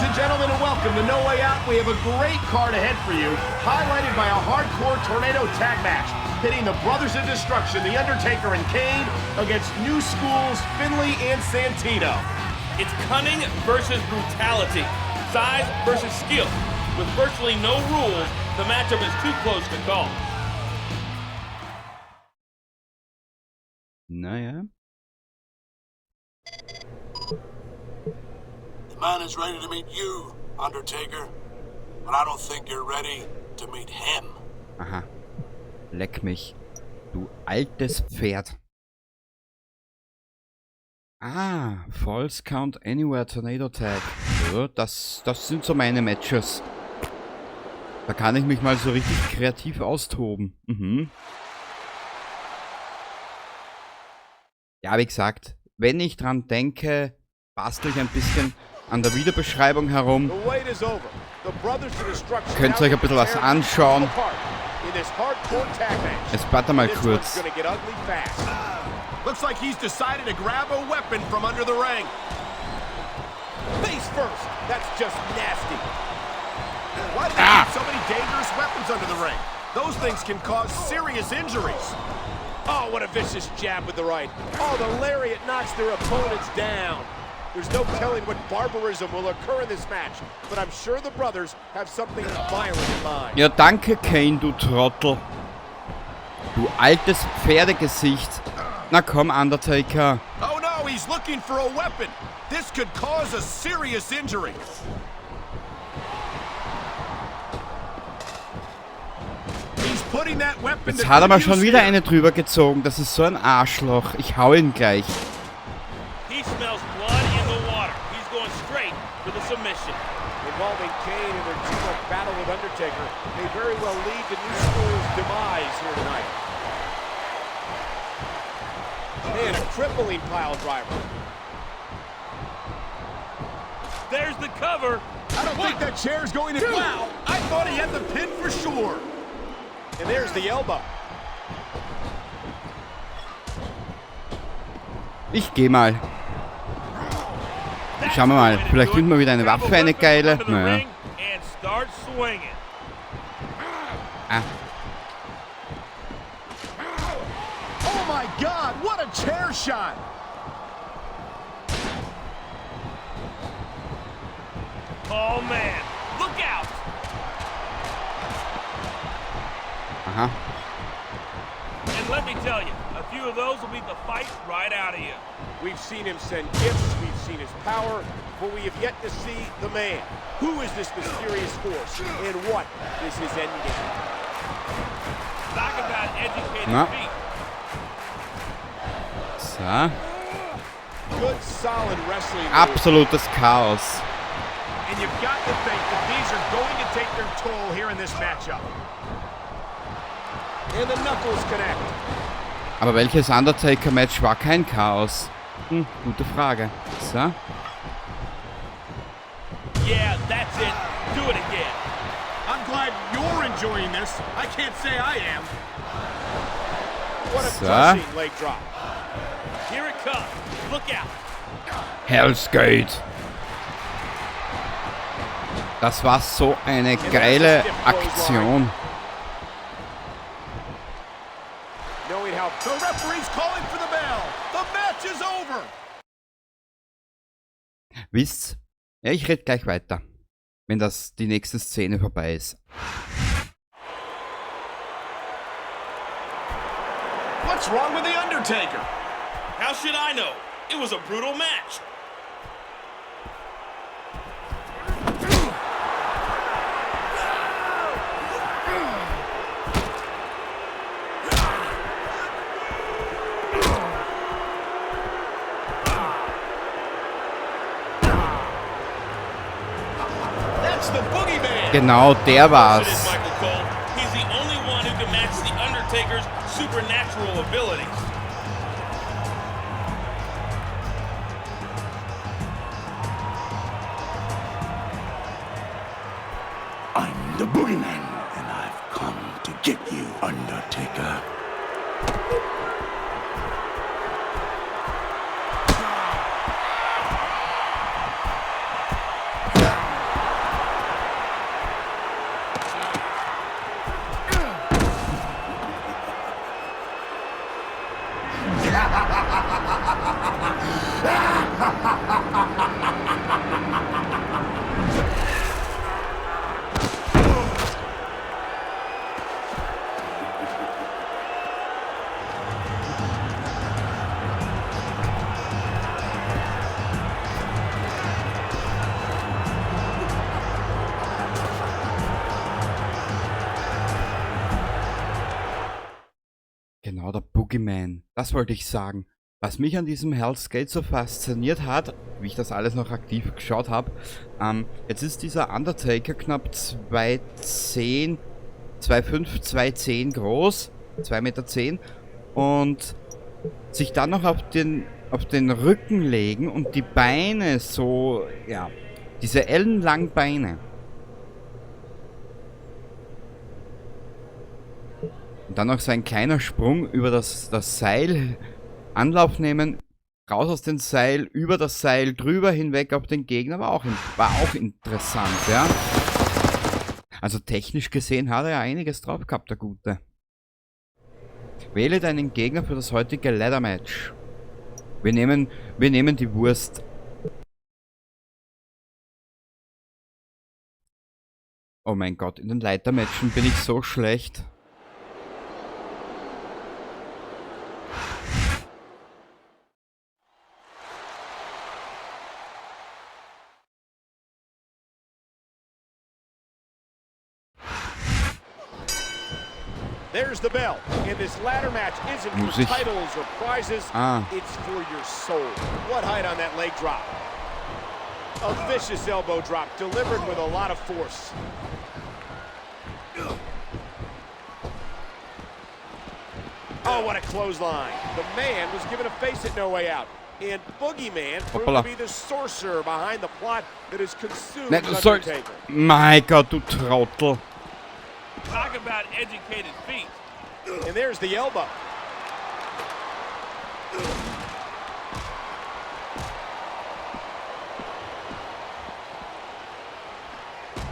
and gentlemen, and welcome to No Way Out. We have a great card ahead for you, highlighted by a hardcore tornado tag match, pitting the Brothers of Destruction, The Undertaker and Kane, against New School's Finlay and Santino. It's cunning versus brutality, size versus skill. With virtually no rules, the matchup is too close to call. Naja. The man is ready to meet you, Undertaker. But I don't think you're ready to meet him. Aha. Leck mich. Du altes Pferd. Ah, False Count Anywhere Tornado Tag. Ja, das sind so meine Matches. Da kann ich mich mal so richtig kreativ austoben. Mhm. Ja, wie gesagt, wenn ich dran denke, bastel ich ein bisschen an der Videobeschreibung herum. Könnt ihr euch ein bisschen was anschauen. Jetzt warte mal kurz. Looks like he's decided to grab a weapon from under the ring. Face first. That's just nasty. Why do they keep so many dangerous weapons under the ring? Those things can cause serious injuries. Oh, what a vicious jab with the right. Oh, the lariat knocks their opponents down. There's no telling what barbarism will occur in this match, but I'm sure the brothers have something violent in mind. Ja, danke Kane, du Trottel. Du altes Pferdegesicht. Na komm, Undertaker. Oh no, he's looking for a weapon. This could cause a serious injury. He's putting that weapon. Jetzt hat er mal schon wieder eine drüber gezogen. Das ist so ein Arschloch. Ich hau ihn gleich. He smells blood in the water. He's going straight for the submission. Involving Kane in their team-up battle with Undertaker may very well lead to New School's demise here tonight. Man, a crippling pile driver. There's the cover. I don't think that chair's going to... Wow, I thought he had the pin for sure. And there's the elbow. Ich geh mal. Schauen wir mal. Vielleicht finden wir wieder eine Waffe, eine geile. Naja. Ah. Oh my God, what a chair shot! Oh man, look out! Aha. And let me tell you, a few of those will beat the fight right out of you. We've seen him send gifts, we've seen his power, but we have yet to see the man. Who is this mysterious force, and what is his end game? Talk about educated Na. feet. So. Good, solid wrestling. Absolutes Chaos. And you've got to think that these are going to take their toll here in this matchup. And the knuckles connect. Aber welches Undertaker-Match war kein Chaos? Gute Frage. So. Yeah, that's it. Do it again. I'm glad you're enjoying this. I can't say I am. What a crushing leg drop. Here it comes. Look out. Hell's Gate. Das war so eine geile Aktion. Knowing how the referee's calling for the bell. The match is over. Wisst's? Ja, ich red gleich weiter, wenn das die nächste Szene vorbei ist. What's wrong with the Undertaker? How should I know? It was a brutal match. That's the boogeyman. Genau, der war's. Michael Cole. He's the only one who can match the Undertaker's supernatural abilities. I'm the boogeyman, and I've come to get you, Undertaker. Genau, der Boogeyman. Das wollte ich sagen. Was mich an diesem Hell's Gate so fasziniert hat, wie ich das alles noch aktiv geschaut habe, jetzt ist dieser Undertaker knapp 2,10, 2,5, 2,10 groß, 2,10 Meter und sich dann noch auf den Rücken legen und die Beine so, ja, diese ellenlangen Beine. Und dann noch so ein kleiner Sprung über das Seil, Anlauf nehmen, raus aus dem Seil, über das Seil, drüber hinweg auf den Gegner, war auch interessant, ja. Also technisch gesehen hat er ja einiges drauf gehabt, der Gute. Wähle deinen Gegner für das heutige Ladder Match. Wir nehmen die Wurst. Oh mein Gott, in den Leitermatchen bin ich so schlecht. There's the bell. And this ladder match isn't for titles or prizes. It's for your soul. What height on that leg drop? A vicious elbow drop delivered with a lot of force. Oh, what a clothesline. The man was given a face at No Way Out. And Boogeyman proved to be the sorcerer behind the plot that has consumed Undertaker. Mein Gott, du Trottel. Talk about educated feet. And there's the elbow.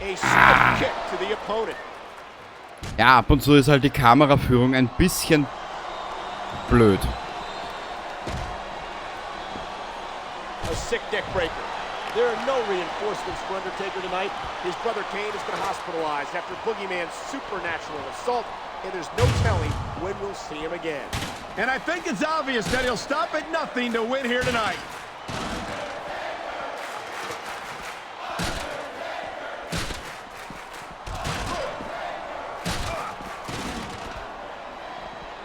A swift kick to the opponent. Ja, ab und zu ist halt die Kameraführung ein bisschen blöd. A sick neck breaker. There are no reinforcements for Undertaker tonight. His brother Kane has been hospitalized after Boogeyman's supernatural assault, and there's no telling when we'll see him again. And I think it's obvious that he'll stop at nothing to win here tonight.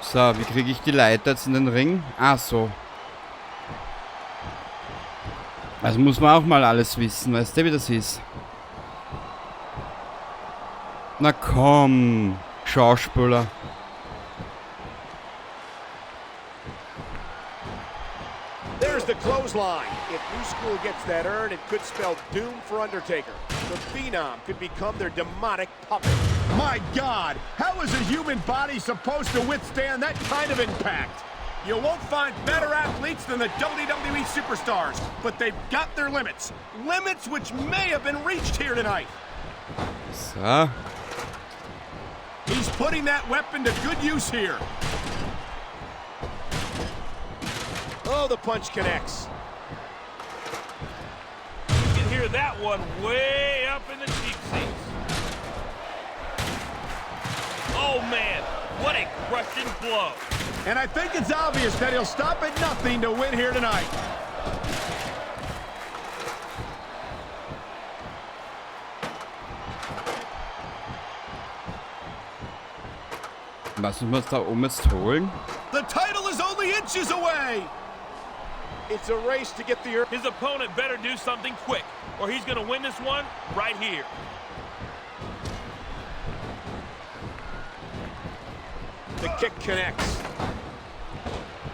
So, wie kriege ich die Leiter jetzt in den Ring? Ah, so. Also muss man auch mal alles wissen, weißt du, wie das ist? Na komm, Schauspieler. There's the clothesline. If New School gets that earn, it could spell doom for Undertaker. The Phenom could become their demonic puppet. My God, how is a human body supposed to withstand that kind of impact? You won't find better athletes than the WWE superstars, but they've got their limits. Limits which may have been reached here tonight. So. He's putting that weapon to good use here. Oh, the punch connects. You can hear that one way up in the cheap seats. Oh, man, what a crushing blow. And I think it's obvious that he'll stop at nothing to win here tonight. Was müssen wir uns da oben jetzt holen? The title is only inches away. It's a race to get the... His opponent better do something quick, or he's going to win this one right here. The kick connects.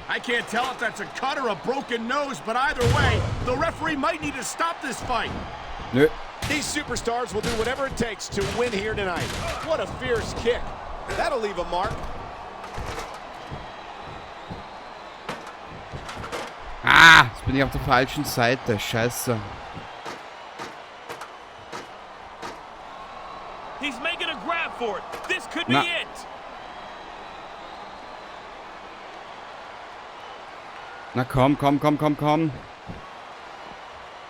I can't tell if that's a cut or a broken nose, but either way, the referee might need to stop this fight. Nö. These superstars will do whatever it takes to win here tonight. What a fierce kick. That'll leave a mark. Ah, jetzt bin ich auf der falschen Seite. Scheiße. He's making a grab for it. This could be it. Na komm, komm, komm, komm, komm.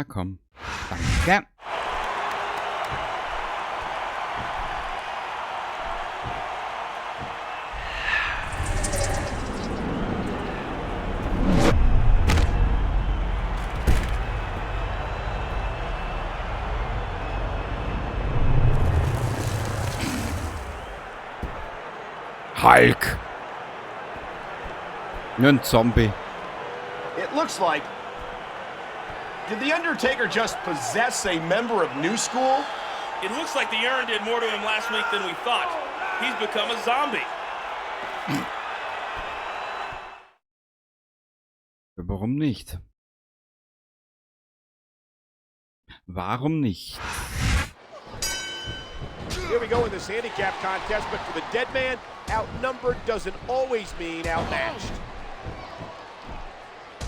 Na komm. Danke. Hulk. Nur ein Zombie. It looks like... Did The Undertaker just possess a member of New School? It looks like the urn did more to him last week than we thought. He's become a zombie. Warum nicht? Warum nicht? Here we go in this handicap contest, but for the dead man, outnumbered doesn't always mean outmatched.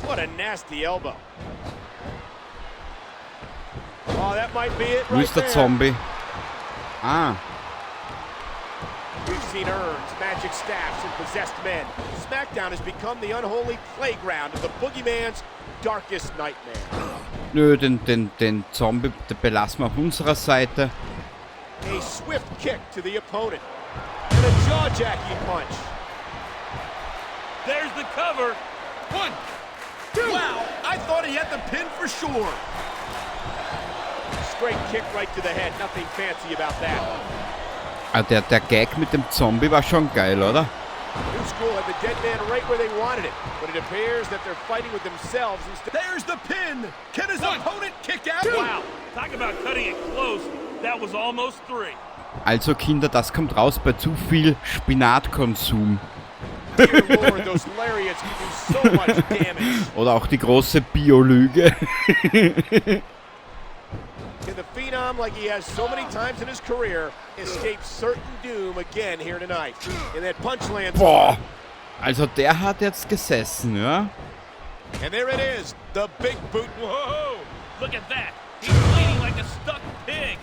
What a nasty elbow. Oh, that might be it Wo right ist der there. Zombie? Ah, We've seen urns, magic staffs, and possessed men. SmackDown has become the unholy playground of the Boogeyman's darkest nightmare. nö, den Zombie, den belassen wir auf unserer Seite. A swift kick to the opponent. And a jaw-jacking punch. There's the cover. 1, 2. Wow, I thought he had the pin for sure. Straight kick right to the head. Nothing fancy about that. Ah, der Gag mit dem Zombie war schon geil, oder? New School had the dead man right where they wanted it, but it appears that they're fighting with themselves instead. There's the pin! Can his opponent kick out? Wow, talk about cutting it close. That was almost 3. Also Kinder, das kommt raus bei zu viel Spinatkonsum. Dear Lord, those lariats can do so much damage. Oder auch die große Biolüge. Can the Phenom, like he has so many times in his career, escape certain doom again here tonight? And that punch lands. Boah, also der hat jetzt gesessen, ja? And there it is, the big boot. Whoa, look at that. He's bleeding like a stuck pig.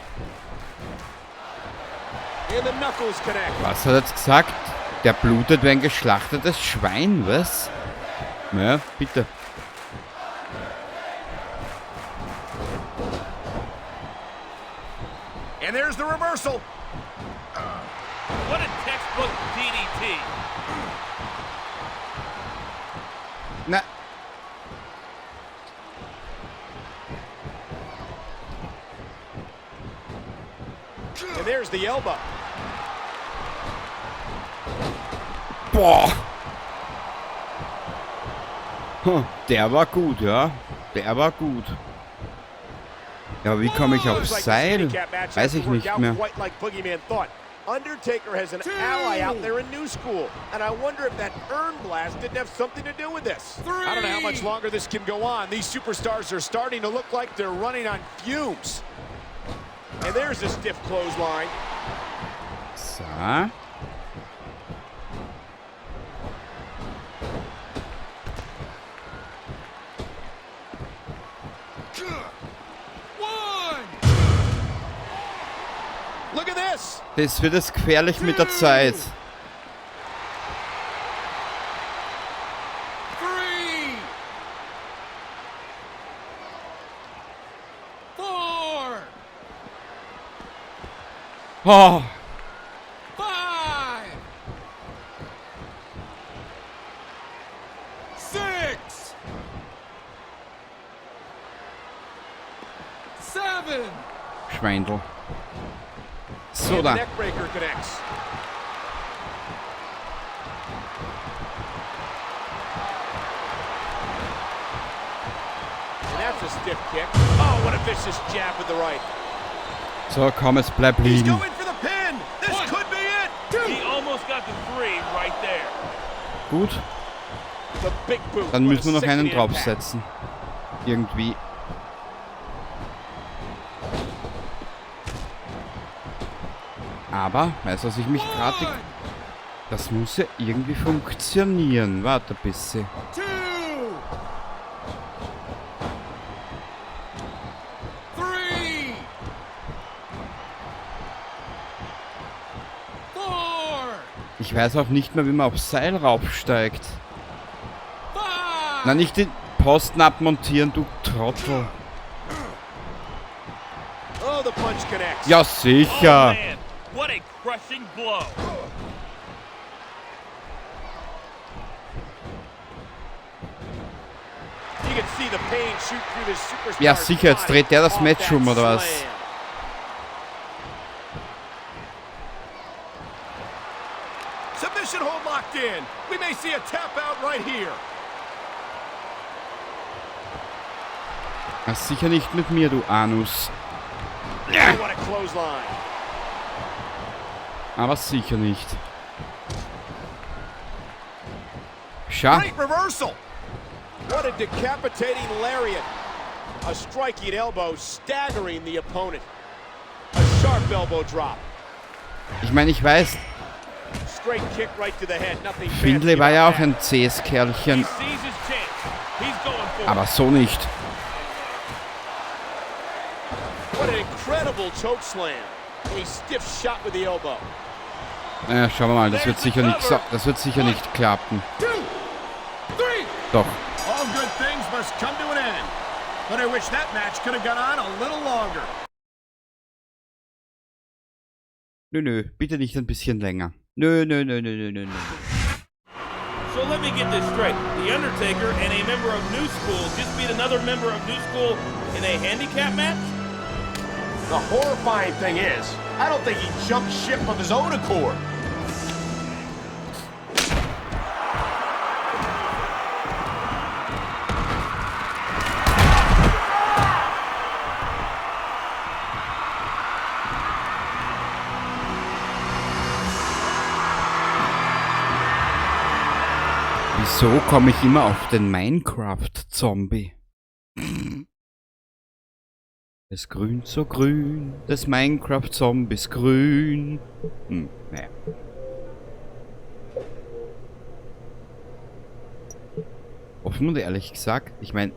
And the knuckles connect. Was hat er jetzt gesagt? Der blutet wie ein geschlachtetes Schwein, was? Ja, bitte. And there's the reversal. What a textbook DDT. Na. And there's the elbow. Boah. Der war gut, ja. Der war gut. Ja, wie komme ich aufs Seil? Weiß ich nicht mehr. Undertaker has an ally out there in New School, and I wonder if that urn blast didn't have something to do with this. I don't know how much longer this can go on. These superstars are starting to look like they're running on fumes. And there's a stiff clothesline. So. Look at this. Das wird es gefährlich mit der Zeit. 3, 4, Oh, 5, 6, 7. Schweindel. So And the da. neckbreaker connects. And that's a stiff kick. Oh, what a vicious jab with the right. So, komm, es bleibt He's liegen. going for the pin. This could be it. He almost got the 3 right there. Gut, The big boot. dann What a müssen wir noch einen sickening impact. draufsetzen. Irgendwie. Aber, weißt du, was ich mich gerade... Das muss ja irgendwie funktionieren. Warte ein bisschen. 2, 3, 4, Ich weiß auch nicht mehr, wie man aufs Seil raufsteigt. 5. Na, nicht den Posten abmontieren, du Trottel. Oh, the punch connects. Ja, Oh sicher. man, what a crushing blow. You can see the pain shoot through this superstar's Ja, sicher, jetzt body dreht der das off Match that um, oder was? slam. Submission hold locked in. We may see a tap out right here. Ja, sicher nicht mit mir, du Anus. Oh, what a clothesline. Aber sicher nicht. Schau. Great reversal. What a decapitating lariat. A striking elbow staggering the opponent. A sharp elbow drop. Ich meine, ich weiß, Straight kick right to the head. Nothing Findlay fancy war ja about auch ein that. zähes He Kerlchen. sees his chance. He's going for it. Aber so nicht. What an incredible choke slam. A stiff shot with the elbow. Naja, schauen wir mal, das wird sicher nicht, das wird sicher nicht klappen. 2, 3. Doch. All good things must come to an end. But I wish that match could have gone on a little longer. Nö, nö, bitte nicht ein bisschen länger. Nö, nö, nö, nö, nö, nö, nö. So let me get this straight. The Undertaker and a member of New School just beat another member of New School in a handicap match? The horrifying thing is, I don't think he jumped ship of his own accord. Wieso komme ich immer auf den Minecraft-Zombie? Es grünt so grün, des Minecraft-Zombies grün. Naja. Offen und ehrlich gesagt, ich meine,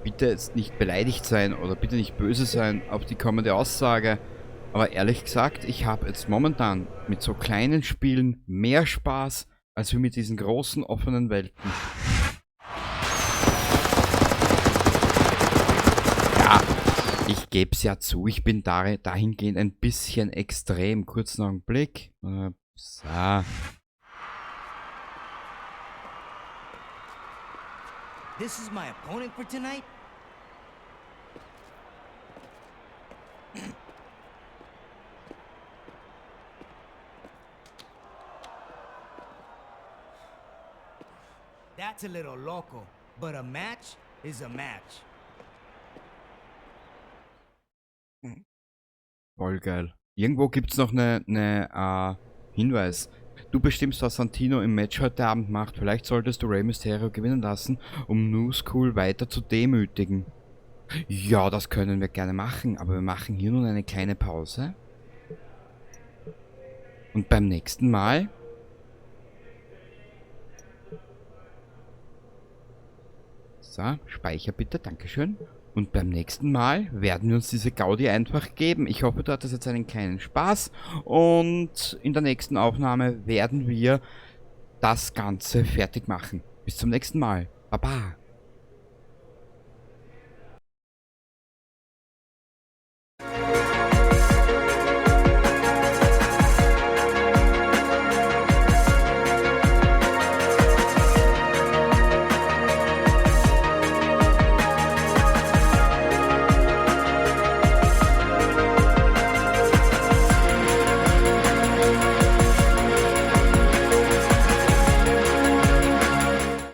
bitte jetzt nicht beleidigt sein oder bitte nicht böse sein auf die kommende Aussage. Aber ehrlich gesagt, ich habe jetzt momentan mit so kleinen Spielen mehr Spaß als wir mit diesen großen offenen Welten. Ja, ich gebe es ja zu, ich bin dahingehend ein bisschen extrem. Kurzen Augenblick. So. This is my opponent for tonight? That's a little loco, but a match is a match. Voll geil. Irgendwo gibt es noch eine Hinweis. Du bestimmst, was Santino im Match heute Abend macht. Vielleicht solltest du Rey Mysterio gewinnen lassen, um New School weiter zu demütigen. Ja, das können wir gerne machen, aber wir machen hier nun eine kleine Pause. Und beim nächsten Mal... So, Speicher bitte, dankeschön. Und beim nächsten Mal werden wir uns diese Gaudi einfach geben. Ich hoffe, du hattest jetzt einen kleinen Spaß. Und in der nächsten Aufnahme werden wir das Ganze fertig machen. Bis zum nächsten Mal. Baba.